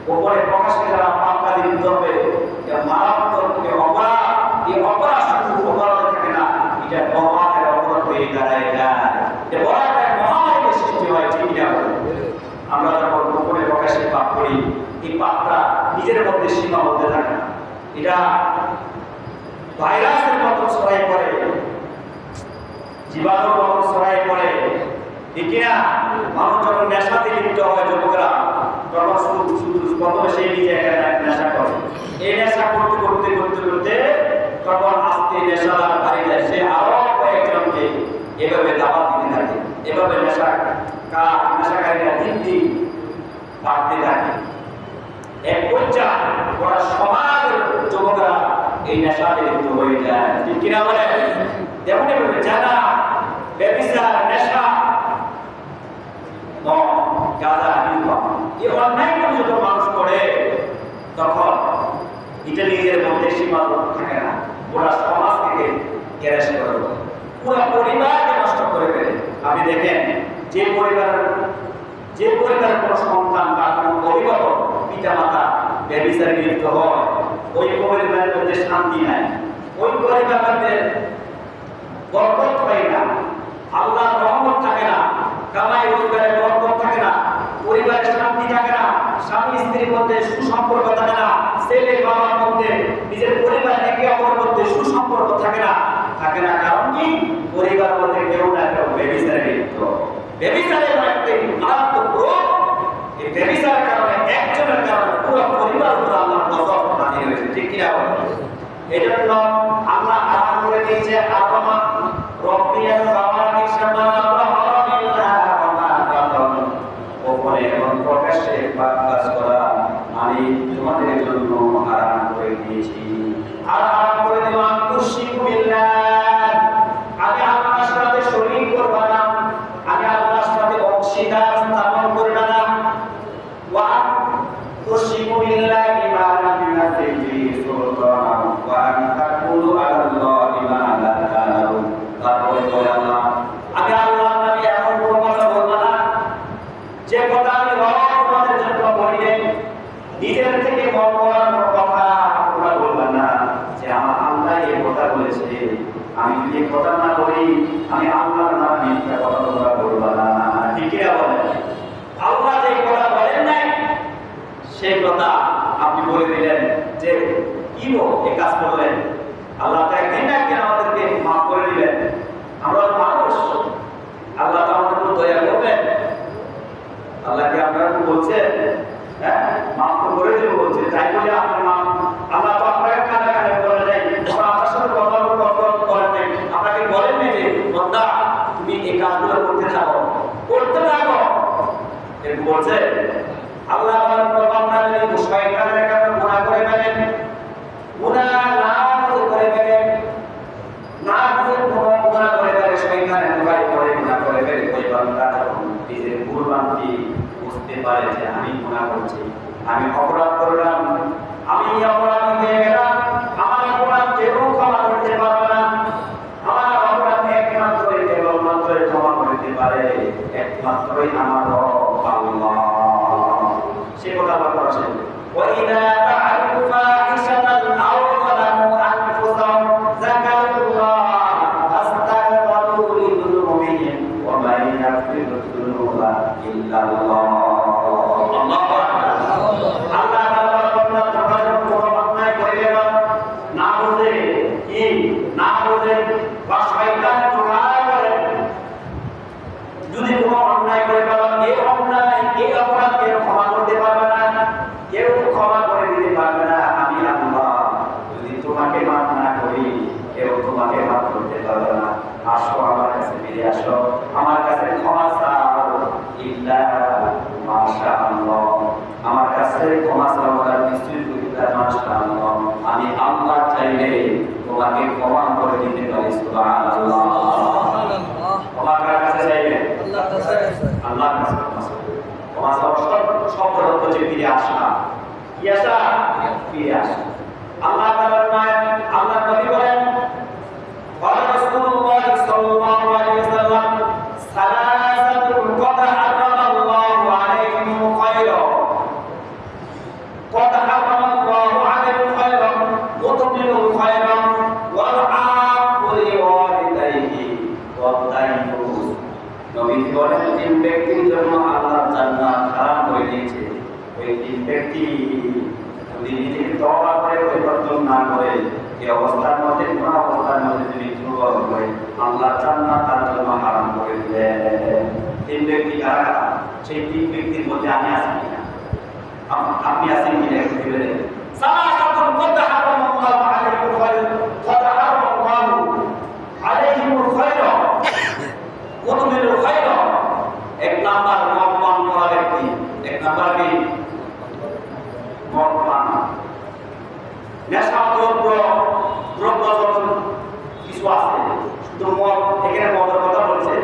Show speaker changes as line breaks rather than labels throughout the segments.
গোপনে প্রকাশে যারা পাপ কাজে লিপ্ত হবে, এটা মারাত্মক অপরাধ। এই অপরাধ শুধু অপরাধ থাকে না, এটা মহামারীর অপরাধ হয়ে দাঁড়ায় যায়, এটা বড় একটা মহামারীর সৃষ্টি হয়। ঠিক না? আমরা যখন গোপনে প্রকাশে পাপ করি, এই পাপটা নিজের মধ্যে সীমাবদ্ধ থাকে না, এটা ভাইরাসের মতো ছড়াই পড়ে, জীবাণুর মতো ছড়াই পড়ে। ঠিক না? মানুষ যখন নেশাতে লিপ্ত হয়, যুবকরা তখন শুধু প্রথমে সেই নিজে একটা নেশা করে। এই নেশা করতে করতে করতে করতে তখন আস্তে নেশাদার বাড়ি যায়, সে আরো কয়েকজনকে এভাবে দাওয়াত দিতে থাকে। এভাবে নেশাকারীরা দিন দিন বাড়তে থাকে। এক পর্যায়ে ওরা সমাজের যুবকরা এই নেশাতে লিপ্ত হয়ে যায়। ঠিক কিনা বলে? যেমন এভাবে জানা, ব্যভিচার, নেশা, গাঁজা, এই অন্যায় যত মানুষ করে, তখন এটা নিজের মধ্যে সীমাবদ্ধ থাকে না, ওরা সমাজ থেকে গ্যারেজ করে দেয়, পুরো পরিবারকে নষ্ট করে ফেলে। আপনি দেখেন, যে পরিবারের কোনো সন্তান বা কোনো অভিভাবক পিতা মাতা ব্যভিচারে লিপ্ত হয়, ওই পরিবারের মধ্যে শান্তি নাই, ওই পরিবারের বরকত হয় না, আল্লাহর রহমত থাকে না, কামাই রোজগারের বরকত থাকে না, পরিবারের শান্তি থাকে না, স্বামী স্ত্রীর মধ্যে সুসম্পর্ক থাকে না, ছেলে বাবার মধ্যে, নিজের পরিবার একে অপরের মধ্যে সুসম্পর্ক থাকে না। কারণ কি? পরিবারের মধ্যে কেউ না কেউ ব্যভিচারে লিপ্ত। ব্যভিচারের একটি মারাত্মক রোগ। এই ব্যভিচারের কারণে, একজনের কারণে পুরো পরিবার উপর আল্লাহর গজব নাযিল হয়েছে। ঠিক কিনা? এজন্য আল্লাহ হারাম করে দিয়েছে, আরামা রব্বিয়াল ফাওয়াহিশা মা যাহরা মিনহা ওয়া মা বাতান। গোপনে এবং প্রকাশ্যে পাপ কাজ করা আমি তোমাদের জন্য হারাম করে দিয়েছি। আর হারাম করে দিলাম তুশরিকু বিল্লাহ, আমি আল্লাহর সাথে শরীক করব না, আমি আল্লাহর সাথে অংশীদার স্থাপন করব না। ওয়া তুশরিকু বিল্লাহি মা লাম ইউনাজ্জিল বিহি সুলতানান ওয়া আন তাকুলু আলাল্লাহি মা লা তা'লামুন। তারপরে বলে আল্লাহ, আমি আল্লাহর নামে এমন কোনো কথা বলবো না যে কথা আমি তোমাদের জন্য বলি নাই। নিজের থেকে মন করার কথা তোমরা বলবে না যে আমার আল্লাহ এই কথা বলেছে, আমি যদি এই কথা না বলি, আমি আল্লাহর নামে মিথ্যা কথা তোমরা বলবে না। ঠিক আছে? বলেন, আল্লাহ যে কথা বলেন নাই সেই কথা আপনি বলে দিলেন যে কি এই কাজ করলেন। আল্লাহ তো একদিন না একদিন আমাদেরকে মাফ করে দিবেন। আমরা মানুষ, আল্লাহ তো আমাদের উপর দয়া করবেন। আল্লাহকে আপনারা বলছেন, হ্যাঁ মাফ তো করে দেবো বলছে, তাই বলে আপনার মাফ, আল্লাহ তো আপনাকে কানে কানে বলে নাই, আপনার সাথে কথা করেন নাই, আপনাকে বলেন নাই যে বান্দা তুমি এই কাজগুলো করতে থাকো, এরকম বলছে। আল্লাহ বান্দা যদি শয়তানের কারণে গুনাহ করে ফেলেন, গুনাহ না করে ফেলেন, না বুঝে কোনো গুনাহ করে ফেলে, শয়তানের দোহাই করে গুনাহ করে ফেলে, ওই বান্দা নিজের ভুল-ভ্রান্তি বুঝতে পারে যে আমি গুনাহ করছি, আমি অপরাধ করলাম, আমি অপরাধী হয়ে গেলাম, আমার অপরাধ কেউ ক্ষমা করতে পারবে না, আমার অপরাধ একমাত্রই কেবলমাত্রই ক্ষমা করতে পারে একমাত্রই আমার রব আল্লাহ। সে কথা আবার বলেছেন, وَإِذَا فَعَلُوا فَاحِشَةً أَوْ ظَلَمُوا أَنفُسَهُمْ ذَكَرُوا اللَّهَ فَاسْتَغْفَرُوا لِذُنُوبِهِمْ وَمَن يَغْفِرُ الذُّنُوبَ إِلَّا اللَّهُ। যদি কোনো অন্যায় করে ফেলেন, এই অন্যায় এই অপরাধ কেউ ক্ষমা করতে পারবে না, কেউ ক্ষমা করে দিতে পারবে না, আমি আল্লাহ যদি তোমাকে মাফ না করি কেউ তোমাকে মাফ করতে পারবে না। আসো আমার কাছে ফিরে আসো, আমার কাছে ক্ষমা চাও, ইল্লা মাশাআল্লাহ, আমার কাছে ক্ষমা চাওয়ার কিছুই করিতে মাশাআল্লাহ, আমি আল্লাহ চাইলে তোমাকে ক্ষমা করে দিতে পারি। সুবহানাল্লাহ। ক্ষমা কার কাছে চাইবে? আল্লাহর কাছে ক্ষমা চাওয়ার শব্দ হচ্ছে ফিরে আসা। কি আসা? ফিরে আসা। আল্লাহ তাআলার নাম, আল্লাহ নবী বলেন, قال رسول الله صلى الله عليه وسلم ثلاثة قد حرم الله عليهم الخير নবীজি বলেন তিন ব্যক্তির জন্য আল্লাহ জান্নাত হারাম করে দিয়েছে। ওই তিন ব্যক্তি যদি নিজেকে তওবা করে পরিবর্তন না করে এই অবস্থার মধ্যে কোন অবস্থার মধ্যে যদি মৃত্যুবরণ করে আল্লাহ জান্নাত তার জন্য হারাম করে দিলেন। তিন ব্যক্তি কারা? সেই তিন ব্যক্তির মধ্যে আমি আছি কিনা, আপনি আছেন কিনা একটু ভেবে দেখেন। সালাসাতুন قد حرم الله عليهم الخير قد حرم الله عليهم الخير ومن الخير। এক নাম্বার মদ পান করা ব্যক্তি, এক নাম্বার কি মদ পান, নেশা দ্রব্য যত কিছু আছে, শুধু মদ, এখানে মদের কথা বলছে,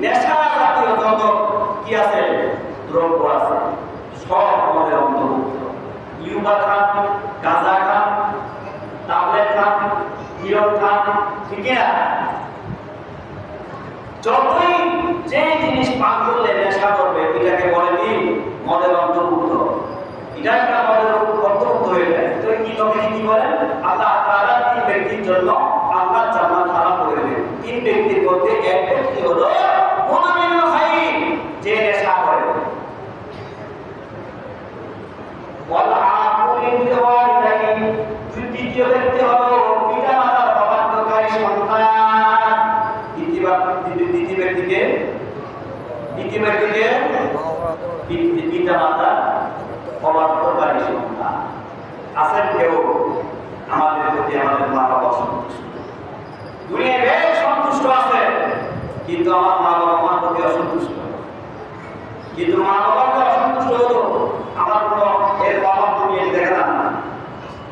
নেশা জাতীয় যত কি আছে দ্রব্য আছে সব মদের অন্তর্ভুক্ত। ইউবা খান, গাঁজা খান, ট্যাবলেট খান, হিরোইন খান, ঠিক না? যতই যে জিনিস পান করলে নেশা করবে এটাকে বলে কি মদের অন্তর্ভুক্ত। এটা একটা মদের অন্তর্ভুক্ত হয়ে যায়। তো কি নবীজি কি বলেন? আল্লাহ তাআলা তিন ব্যক্তির জন্য আল্লাহ জান্নাত হারাম করে দেন। তিন ব্যক্তির মধ্যে এক ব্যক্তি হলো মুমিনুল খাইর, যে নেশা করে। ওয়াল আকুলিন লিওয়ালিদাইন, তৃতীয় ব্যক্তি হলো পিতা মাতার অবাধ্যকারী সন্তান। দ্বিতীয় ব্যক্তিকে পিতা মাতা অবাধ্যকারী সন্তান। আছেন কেউ আমাদের প্রতি আমাদের মা বাবা সন্তুষ্ট, দুনিয়ায় বেশ সন্তুষ্ট আছে, কিন্তু আমার মা বাবা আমার প্রতি অসন্তুষ্ট। কিন্তু মা বাবাকে অসন্তুষ্ট হলো আমার কোনো এর অভাব দুনিয়াতে দেখা যান না।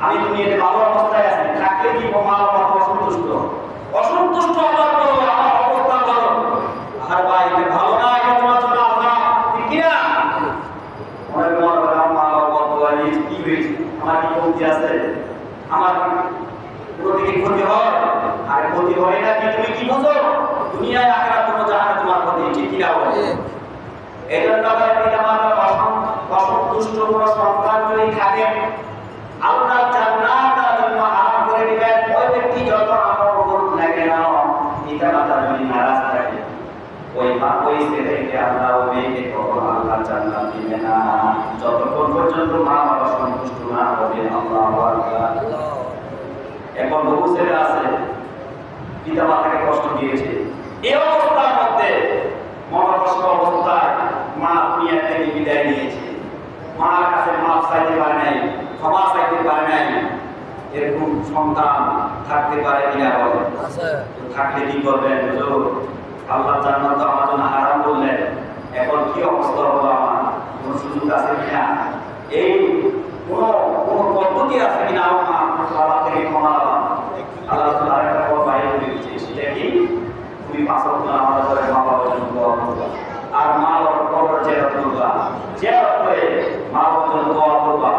আমি দুনিয়াতে ভালো অবস্থায় আছি, থাকলে কি মা বাবা অসন্তুষ্ট? অসন্তুষ্ট হওয়ার পর আমার অবস্থা ভালো, আর ভাই এটা ভালো না, এটা তোমার জন্য আজাব, ঠিক কি না? অনেক মা বাবা বলে কি হয়েছে, আমার কি কমতি আছে, আমার কোনো দিকে ক্ষতি হয়, আর ক্ষতি হয় না কি তুমি কি বুঝো? দুনিয়ায় আখিরাত কোনো জাহান্নামে তোমার ক্ষতি, ঠিক কি না? এই জন্য পিতা মাতার অসন্তুষ্ট কোনো সন্তান যদি থাকে আল্লাহ জান্নাত তার জন্য হারাম করে দিবেন। ওই ব্যক্তি যত আমল করুক না কেন, পিতা মাতা যদি নারাজ থাকে ওই ছেলেকে আল্লাহ ওই মেয়েকে কখনো আল্লাহ জান্নাত দিবে না, যতক্ষণ পর্যন্ত মা বাবা সন্তুষ্ট না হবে। আল্লাহু আকবার। এখন বহু ছেলে আছে পিতা মাতাকে কষ্ট দিয়েছে, এই অবস্থার মধ্যে মনকষ্ট অবস্থায় মা দুনিয়া থেকে বিদায় নিয়েছে, মার কাছে মাপ চাইতে পারে নাই, ক্ষমা চাইতে পারে নাই, এরকম সন্তান থাকতে পারে কিনা বলে? থাকলে কি করবেন? আল্লাহ জান্নাত আমার জন্য হারাম করলেন, এখন কি অবস্থা হলো, আমার কোন সুযোগ আছে কিনা, এই কোন পদ্ধতি আছে কিনা আমার আল্লাহ থেকে ক্ষমা পাওয়া? আল্লাহ আরেকটা পথ বাইরে করে দিচ্ছে, সেটা কি? তুমি 5 ওয়াক্ত নামাজ পড়ে মা বাবার জন্য দোয়া করবা, আর মা বাবার কবর জিয়ারত করবা, জিয়ারত করে মা বাবার জন্য দোয়া করবা,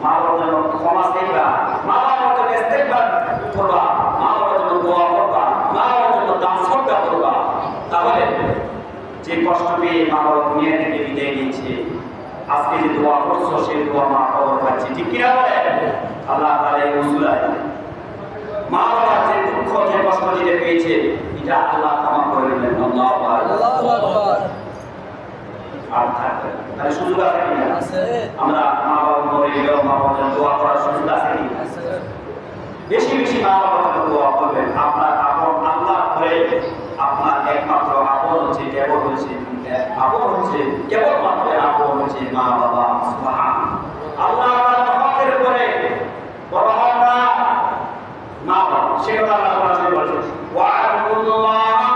মা বাবার জন্য ক্ষমা চাইবা, মা বাবার জন্য ইস্তেগফার করবা, মা বাবার জন্য দোয়া করবা, মা বাবার জন্য দান সদকা করবা। তাহলে যে কষ্ট পেয়ে মা বাবা দুনিয়া থেকে বিদায় নিয়েছে, আজকে যে দোয়া করছো সেই দোয়া মা কবর পাচ্ছে, ঠিক কি না বলে? আল্লাহ তাআলা এই উসুলায় মা বাবার যে দুঃখ যে কষ্ট দিতে পেয়েছে এটা আল্লাহ ক্ষমা করে দিলেন। আল্লাহু আকবার। আর থাকবে তাহলে সুযোগ আছে কিনা? আমরা মা বাবা মরে গেলেও মা বাবার দোয়া করার সুযোগ আছে কিনা? বেশি বেশি মা বাবার দোয়া করবেন। আপনার আপন আল্লাহ করে আপনার একমাত্র আপন হচ্ছে কেবলমাত্র আপন হচ্ছে মা বাবা। সুবহানাল্লাহ। আল্লাহ তাআলা হকের করে বড় হক না মা বাবা, সে কথা আল্লাহ কোরআনে বলেছেন, ওয়া'বুদুল্লাহ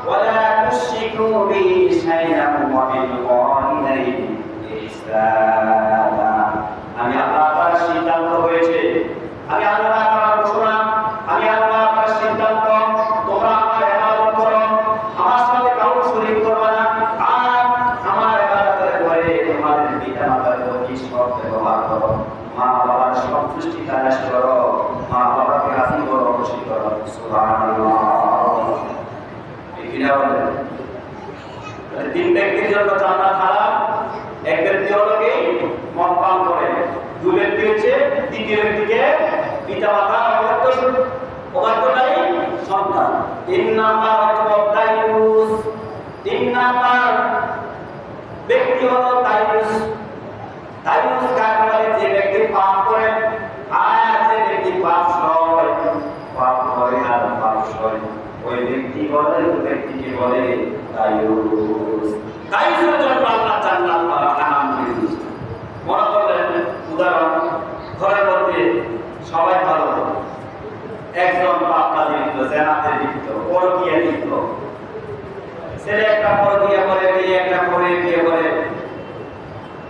ওয়া লা তুশরিকু বিহি শাইআন ওয়া বিল ওয়ালিদাইনি ইহসানা। আমি আল্লাহ তাআলার সিদ্ধান্ত হয়েছে, আমি আল্লাহ তাআলার ঘোষণা, আমি আল্লাহ তাআলার সিদ্ধান্ত, তোমরা আমার ইবাদত করো, আমার সাথে কাউকে শরীক করবে না, আর আমার ইবাদতের পরে তোমাদের পিতা মাতার প্রতি সৎ ব্যবহার করো, মা বাবার সন্তুষ্টি তালাশ করো, মা বাবাকে রাজি করো, খুশি করো। সুবহানাল্লাহ। এই কিনা বলে তিন ব্যক্তির জন্য জান্নাত হারাম। এক ব্যক্তি হলো কি মদ পান করে, দুই ব্যক্তি হচ্ছে তৃতীয় ব্যক্তিকে পিতা মাতা অবাধ্যকারী সন্তান, তিন নাম্বার হচ্ছে তিন নাম্বার ব্যক্তি হলো তাইয়ুস। তাইয়ুস কাকে বলে? যে ব্যক্তি পাপ করে আর যে ব্যক্তি পাপ করে আর পাপ সয়, ওই ব্যক্তিকে বলে তাইয়ুস। তাইয়ুসের জন্য আল্লাহ জান্নাত হারাম করে দিয়েছে। মনে করলেন উদাহরণ, ঘরের মধ্যে সবাই ভালো, একজন পাপ কাজে লিপ্ত, জেনাতে লিপ্ত, পরকীয়া লিপ্ত, ছেলে একটা পরকীয়া করে, মেয়ে একটা বিয়ে করে,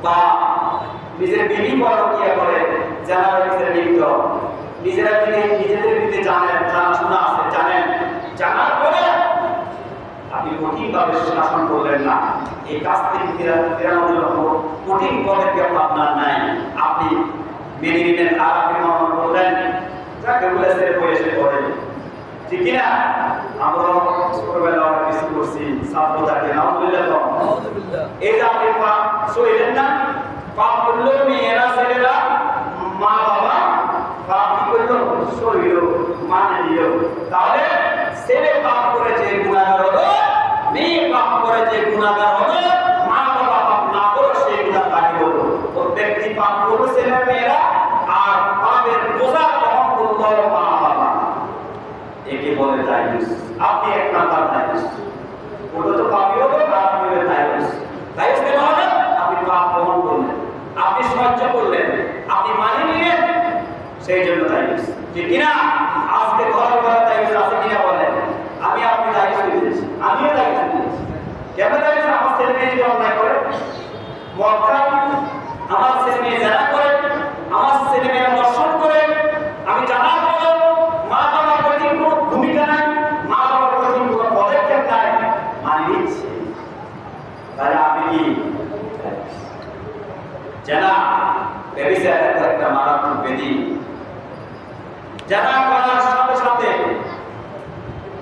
বা নিজের বিবি পরকীয়া করে, জেনাতে লিপ্ত, নিজেরা যদি নিজেদের বিরুদ্ধে জানাশোনা আছে, জানার পরে আপনি কঠিনভাবে শাসন করলেন না, এই কাজ থেকে ফেরানোর জন্য কঠিন পদক্ষেপ আপনার নাই, আপনি মেনে নিলেন আর আপনি মনে করলেন যাকে বলেছে বয়সে পড়ে, ঠিক কিনা? আমরা ছোটবেলা অনেক কিছু করছি, ছাত্র থাকে না, এই যে আপনি পাপ সইলেন না, পাপ করলো মেয়েরা ছেলেরা, মা বাবা পাপ কি করলো? সইল, মানে দিল। তাহলে ছেলে পাপ করে যে গুণাগার হলো, মেয়ে পাপ করে যে গুণাগার হলো, মা বাবা পাপ না করে সেই গুণা তাকে হলো। ও ব্যক্তি পাপ করলো ছেলে মেয়েরা, আর পাপের বোঝা বহন করলো মা বাবা, একে বলে তাইয়ুস। আপনি এক নাম্বার তাইয়ুস। ওটা তো পাপি হলো, আপনি হলেন তাইয়ুস। তাইয়ুস কেন হলেন? আপনি পাপ বহন করলেন, আপনি সহ্য করলেন, আপনি মানিয়ে নিলেন, সেই জন্য তাইয়ুস, ঠিক কিনা? আজকে ঘরে ঘরে তাইয়ুস আছে কিনা বলেন? আমি আপনি তাইয়ুস দিয়েছি, আমিও তাইয়ুস দিয়েছি। কেন তাইয়ুস? আমার ছেলে মেয়ে যদি অন্যায় করে, মক্কা আমার ছেলে মেয়ে যারা করে, আমার ছেলে মেয়েরা দর্শন করে, আমি জানার পরেও মা বাবার প্রতি কোনো ভূমিকা নাই, মা বাবার প্রতি কোনো পদক্ষেপ নাই, মানে নিচ্ছে, তাহলে আপনি কি জানা? ব্যভিচার একটা মারাত্মক ব্যাধি। জানা করার সাথে সাথে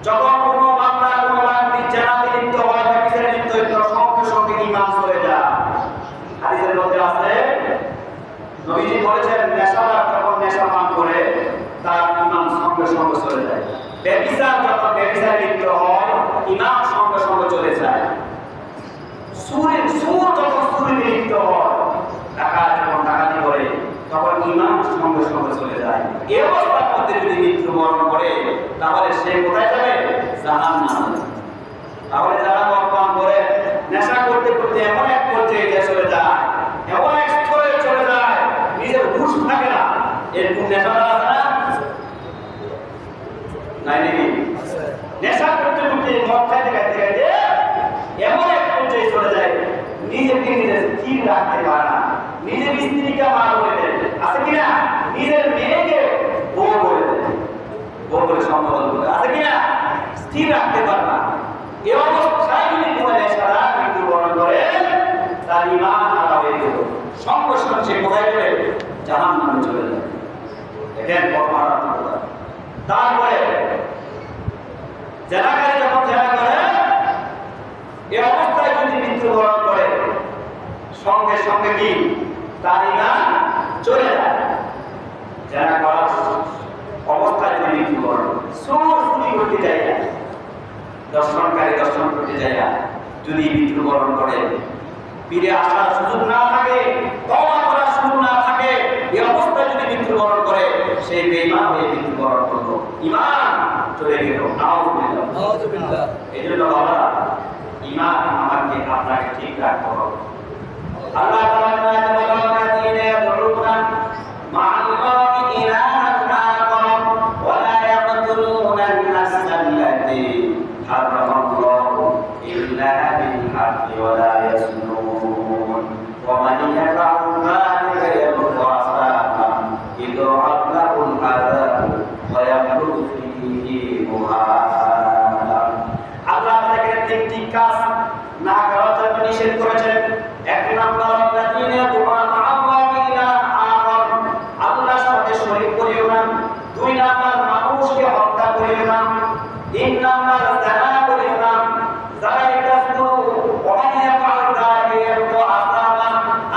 যখন কোনো বান্দা কোনো ব্যক্তি জানাতে লিপ্ত হয়, ব্যভিচারে লিপ্ত হয়, সঙ্গে সঙ্গে ঈমান চলে যায়। হাদিসের মধ্যে আছে, নবীজি বলেছেন, নেশাদার যখন নেশা পান করে তার ঈমান সঙ্গে সঙ্গে চলে যায়। ব্যভিচার যখন ব্যভিচারে লিপ্ত হয়, ঈমান সঙ্গে সঙ্গে চলে যায়। সুর যখন সুরিতে লিপ্ত হয়, ডাকাত যখন ডাকাতি করে, তখন ঈমান সঙ্গে সঙ্গে চলে যায়। এই অবস্থার মধ্যে যদি মৃত্যুবরণ করে, তাহলে সে কোথায় যাবে? জাহান্নামে। তাহলে যারা মদ পান করে, নেশা করতে করতে এমন এক পর্যায়ে চলে যায়, এমন এক স্তরে চলে যায়, নিজের হুঁশ থাকে না, এরকম নেশাদার আছে না? নাই নাকি? নেশা করতে করতে, মদ খাইতে খাইতে খাইতে এমন এক পর্যায়ে চলে যায়, নিজেকে নিজে স্থির রাখতে পারে না, নিজের স্ত্রীকে মা বলে দেয়, আছে কিনা? নিজের মেয়েকে বউ বলে দেয়, বউ বলে সম্বোধন করে, আছে কিনা? স্থির রাখতে পারে না। এ অবস্থায় যদি কোনো নেশারা মৃত্যুবরণ করে, তার ঈমান হারা হয়ে গেল, সঙ্গে সঙ্গে সে কোথায় যাবে? জাহান্নামে চলে যাবে। দেখেন কত মারাত্মক কথা। তারপরে জেনাকারী যখন জেনা করে, এই অবস্থায় যদি মৃত্যুবরণ করে, সঙ্গে সঙ্গে কি তার ঈমান চলে যায়। জেনা করার অবস্থায় যদি মৃত্যুবরণ করে, চুরি করতে যায়, দর্শনকারী দর্শন করতে যায়, যদি মৃত্যুবরণ করে, ফিরে আসার সুযোগ না থাকে, তওবা করার সুযোগ না থাকে, এই অবস্থায় যদি মৃত্যুবরণ করে, সেই বেঈমান হয়ে মৃত্যুবরণ করলো, ঈমান চলে গেল। নাউযুবিল্লাহ। এই জন্য বাবা, ঈমান আমাকে আপনাকে ঠিক রাখতে হবে। আল্লাহ তাআলা বলেন, ইয়াদউনা মা'আল্লাহি ইলাহান আখar ওয়া লা ইয়াকতুলুনা আন-নাফসা আল্লাতী হারামাল্লাহু ইল্লা বিল হাক্কি ওয়া লা ইয়াজনুন ওয়া মান ইয়াফআল যালিকা ইয়ালকা আসামান ইদআফ লাহুল আযাব ওয়া ইয়াখলুদ ফীহি মুহানা। আল্লাহ তাআলা তিনটি কাজ না করার জন্য নিষেধ করেছেন। এক নাম্বার, আল্লাহর সাথে শরীক করিও না। দুই নাম্বার, মানুষকে হত্যা করিও না। তিন নাম্বার, জিনা করিও না। যারা এটা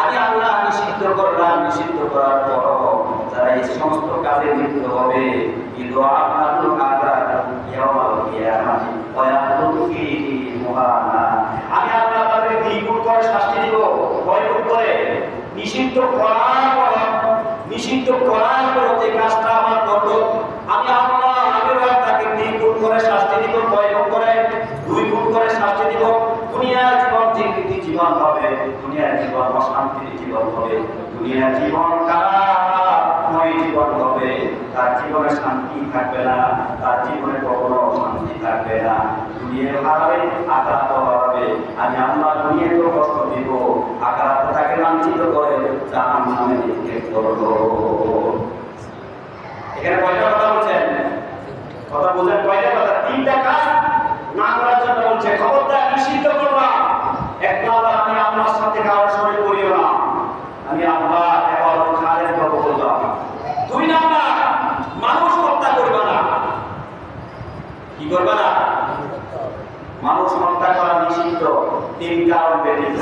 আমি আল্লাহ নিষিদ্ধ করলাম, নিষিদ্ধ করার পর যারা এই সমস্ত কাজে লিপ্ত হবে, কিন্তু আপনার আযাব ইয়াউমাল কিয়ামাতি ওয়া ইয়াখলুদু ফীহি মুহানা, নিষিদ্ধ করার পর যে কাজটা আমার করলো, আমি আল্লাহ তাকে 3 গুণ করে শাস্তি দিব, 6 গুণ করে 2 গুণ করে শাস্তি দিব। দুনিয়ার জীবন জিন্দিগি জীবন হবে, দুনিয়ার জীবন অশান্তির জীবন হবে, দুনিয়ার জীবন কারাময় জীবন হবে। তার জীবনে শান্তি থাকবে না, তার জীবনে কখনো শান্তি থাকবে না। দুনিয়া হারাবে, আখিরাত হারাবে। আমি আল্লাহ দুনিয়াতেও কষ্ট দিব, আখিরাতে তাকে লাঞ্ছিত করে জাহান্নামে নিক্ষেপ করব। এখানে কয়টা কথা বলছেন? কথা বুঝেন? কয়টা কথা? 3টা কাজ না করার জন্য বলছে। খবরদার নিষিদ্ধ করবা। 1 নাম্বার, আমি আল্লাহর সাথে কারোর শরীক করিও না, আমি আল্লাহ ইবাদত খালেস করব বলবা। 2 নাম্বার, মানুষ হত্যা করবা না। কি করবা না? মানুষ হত্যা করা নিষিদ্ধ 3 কারণ ব্যতীত।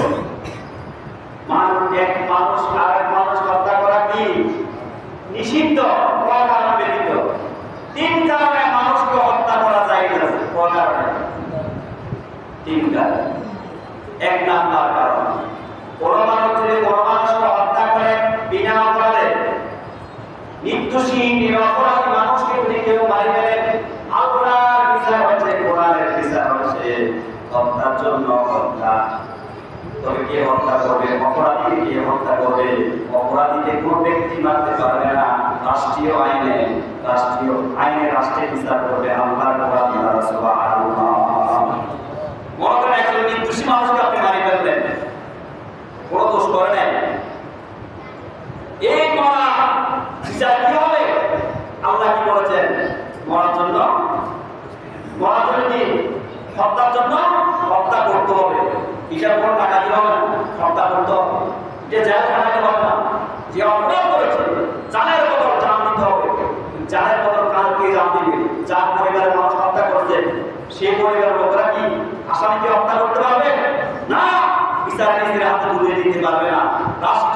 এক মানুষ আরেক মানুষ হত্যা করা কি নিষিদ্ধ? কারণ ব্যতীত। 3 কারণে মানুষকে হত্যা করা যায় না। কারণে 3 কারণ। 1 নাম্বার কারণ, কোন মানুষ যদি কোন মানুষকে হত্যা করে বিনা অপরাধে, নির্দোষী নিরপরাধী মানুষকে যদি কেউ মারি ফেলে, আল্লাহর বিচার হচ্ছে, কোরআনের বিচার হচ্ছে হত্যার জন্য হত্যা। তবে কে হত্যা করবে? অপরাধীকে কে হত্যা করবে? অপরাধীকে কোনো ব্যক্তি মারতে পারবে না। রাষ্ট্রীয় আইনে রাষ্ট্রে বিচার করবে আল্লাহর কোরআন। সুবহানাল্লাহ। মনে করেন একজন নির্দোষী মানুষকে আপনি মারি ফেললেন, কোনো দোষ করে নাই, এই মরা বিচার কি হবে? আল্লাহ কি বলেছেন? মরার জন্য কি? হত্যার জন্য হত্যা করতে হবে। হিসাব কোনো টাকা দিতে হবে না, হত্যা করতে হবে। যে জেল খাটাতে হবে না। যে অপরাধ করেছে জানের বদল জান দিতে হবে। জানের বদল কালকে জান দিবে। যার পরিবারের মানুষ হত্যা করছে, সেই পরিবারের লোকেরা কি আসামিকে হত্যা করতে পারবে না? বিচার নিজের হাতে তুলে দিতে পারবে